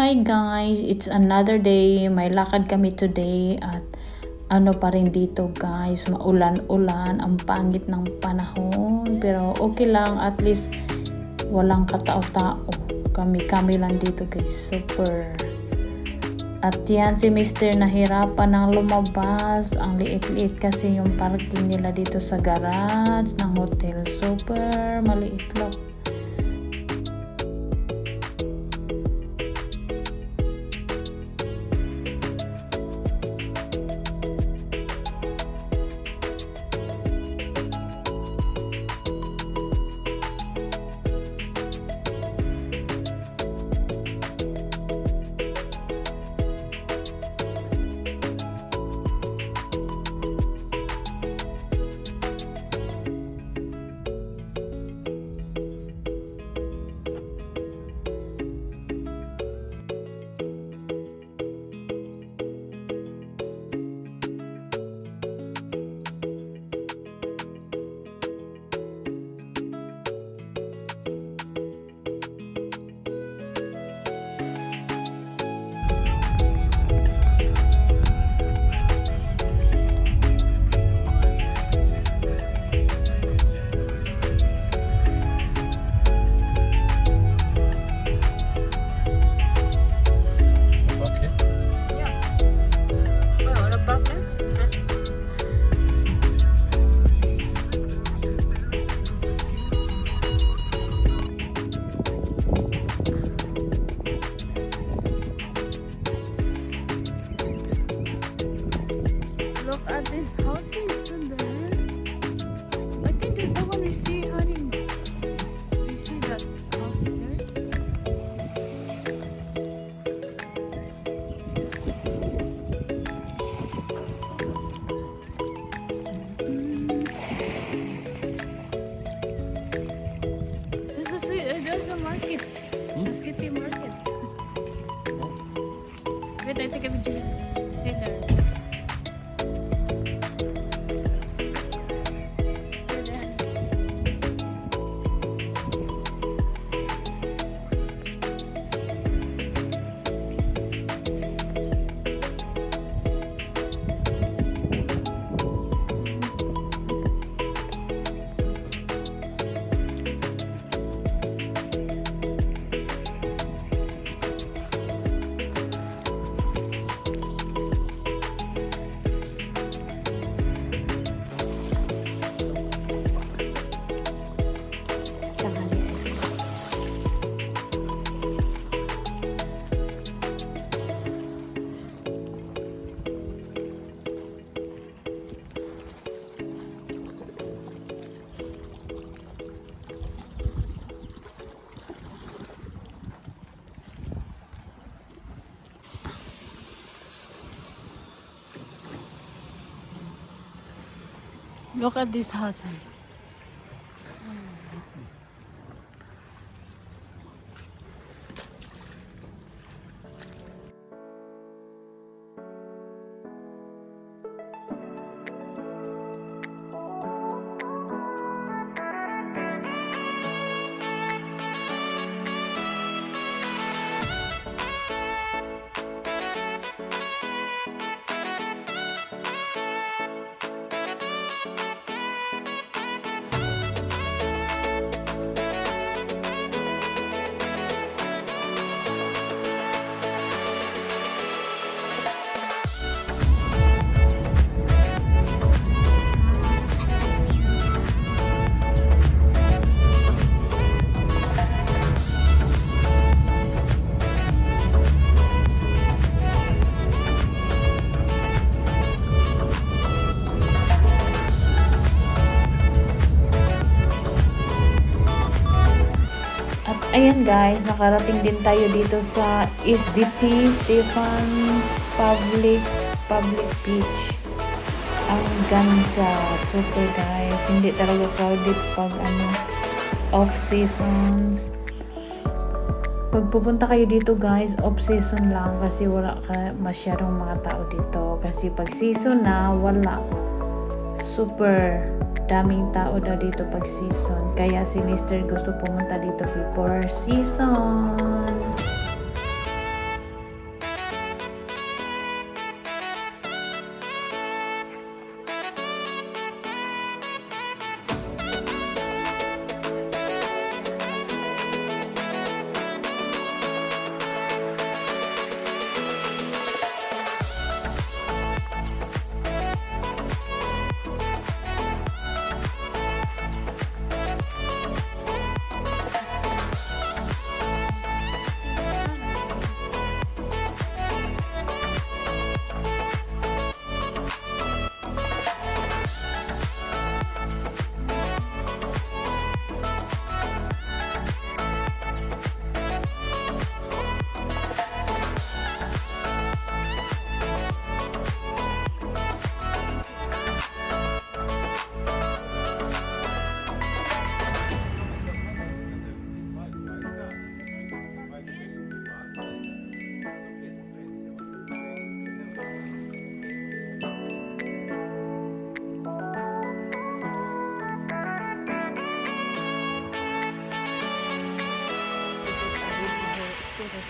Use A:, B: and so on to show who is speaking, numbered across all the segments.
A: Hi guys, it's another day. May lakad kami today at ano pa rin dito guys, maulan-ulan, ang pangit ng panahon. Pero okay lang, at least walang katao-tao. Kami lang dito guys, super. At yan si Mr. nahirapan ng lumabas. Ang liit-liit kasi yung parking nila dito sa garage ng hotel. Super maliit lang.
B: Look at this houses in there. I think this is the one we see, honey. You see that house there? There's a market. A city market. Wait, I think I will stay there. Look at this house.
A: Ayan guys, nakarating din tayo dito sa SVT Stefan's Public Beach. Ang ganda, super guys. Hindi talaga crowded pag off seasons. Pag pupunta kayo dito guys, off season lang kasi wala masyadong mga tao dito. Kasi pag season na, wala. Super daming tao daw dito pag season. Kaya si Mr. gusto pumunta dito before season.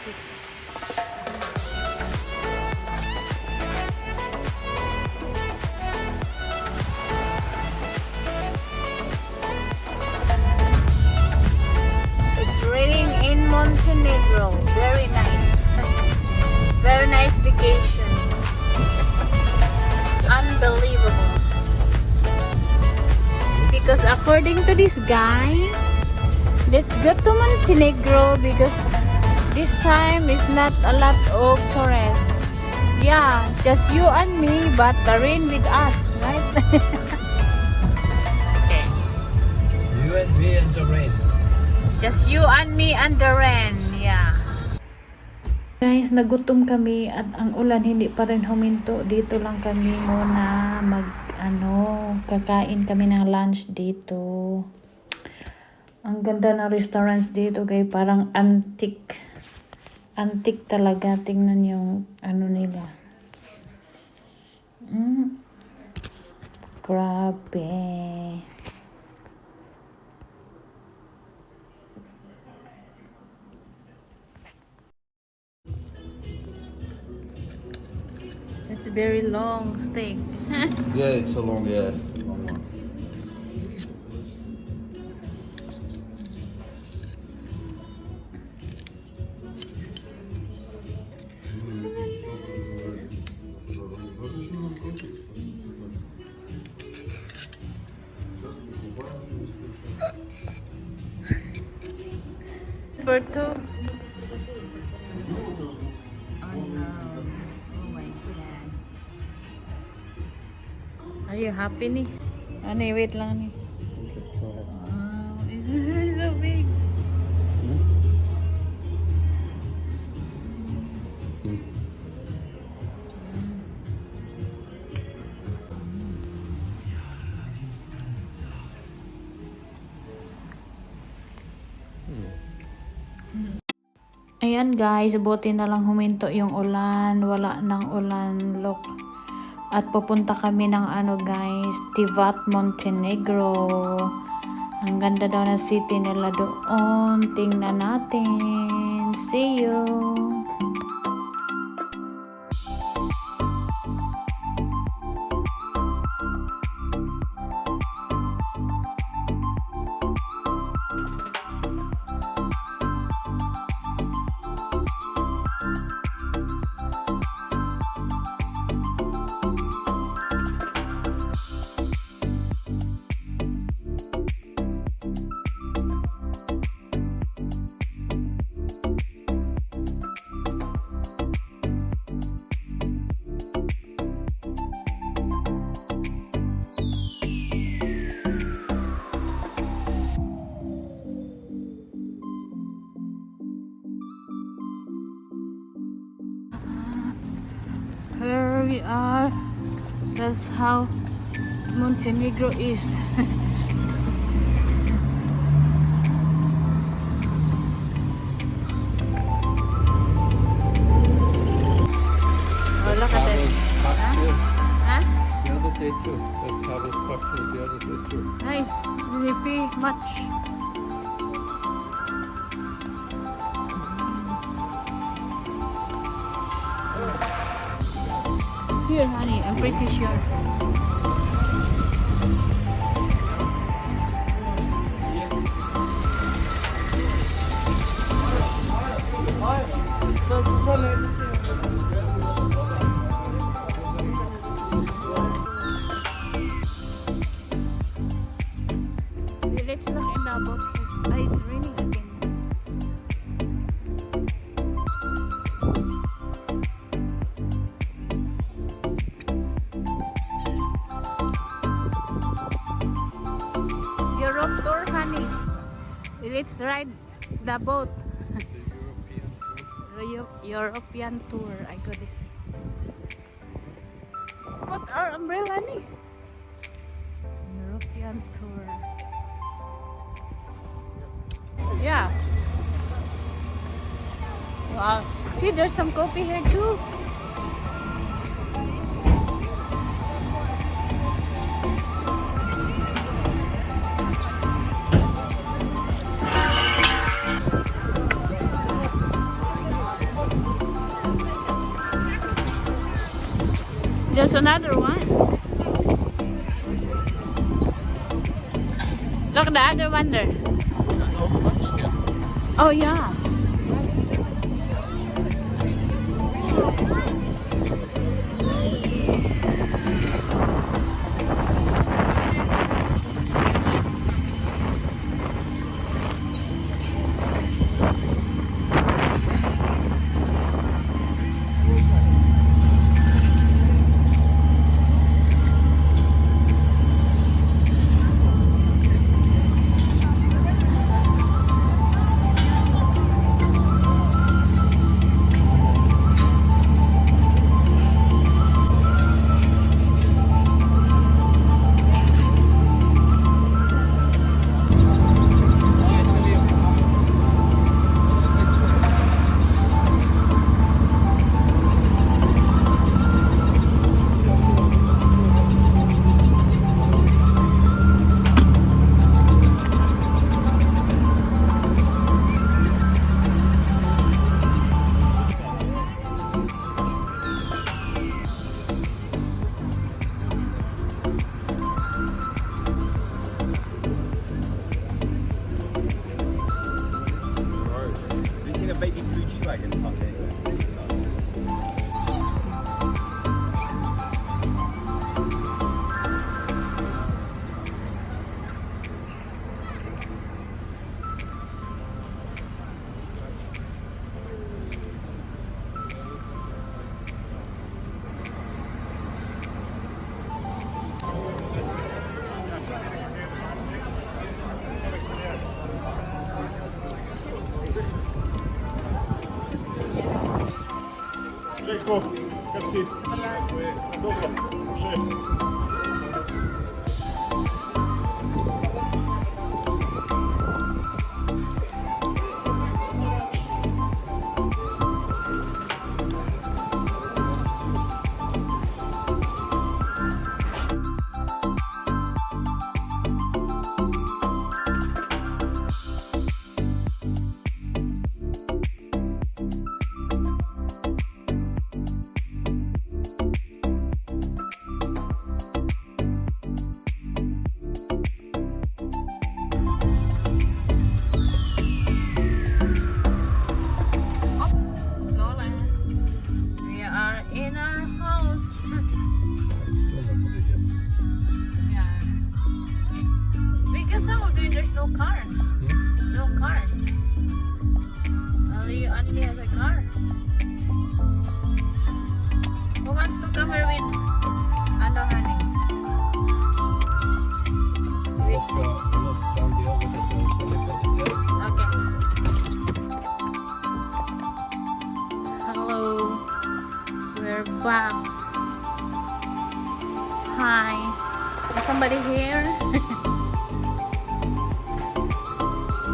A: plastic. It's raining in Montenegro. Very nice. Very nice vacation. Unbelievable. Because according to this guy, let's go to Montenegro because this time is not a lot of tourists. Yeah, just you and me, but the rain with us, right? Okay.
C: You and me and the rain.
A: Just you and me and the rain, yeah. Guys, nagutom kami at ang ulan hindi pa rin huminto. Dito lang kami muna kakain kami ng lunch dito. Ang ganda ng restaurants dito, kay parang antique. Antique talaga. Tingnan yung nila. Grabe. It's very long steak.
C: Yeah, it's a long, long one.
A: For two. Oh no. Oh my God. Are you happy ni? Wait lang ni. Wow, it's so big. Ayan guys, buti na lang huminto yung ulan. Wala nang ulan, look. At pupunta kami ng guys, Tivat, Montenegro. Ang ganda daw na city nila doon. Tingnan natin. See you! Here we are. That's how Montenegro is. Oh, look at this. Huh?
C: The other day too. That's Carlos Park the other day too.
A: Nice. Didn't pay much. Here, honey, I'm pretty sure. Let's look in the boat. It's raining again. Europe tour, honey. Let's ride the boat. European tour. I got this. Put our umbrella, honey. European tour. Yeah. Wow. See, there's some coffee here too. There's another one. Look, the other one there. Oh yeah.
D: Ecco, grazie. Dopo.
A: We are in our house.
C: Still not really here.
A: Yeah. Because some of you there's no car. No car. Only has a car. Who wants to come here with Ando honey?
C: Walk down the other side.
A: Okay. Hello. We're back. Hi. Is somebody here?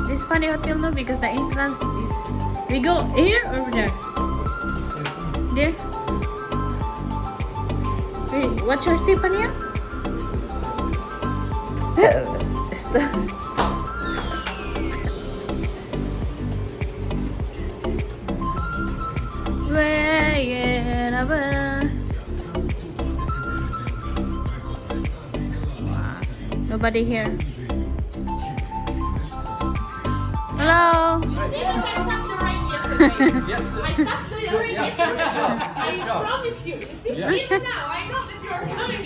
A: This funny hotel no because the entrance is we go here or there? There? Wait, what's your Stefania? Stop. Nobody here. Hello.
E: I stopped the rain yesterday. I stopped the rain yesterday. I promise you. You see, even now, I know that you are coming.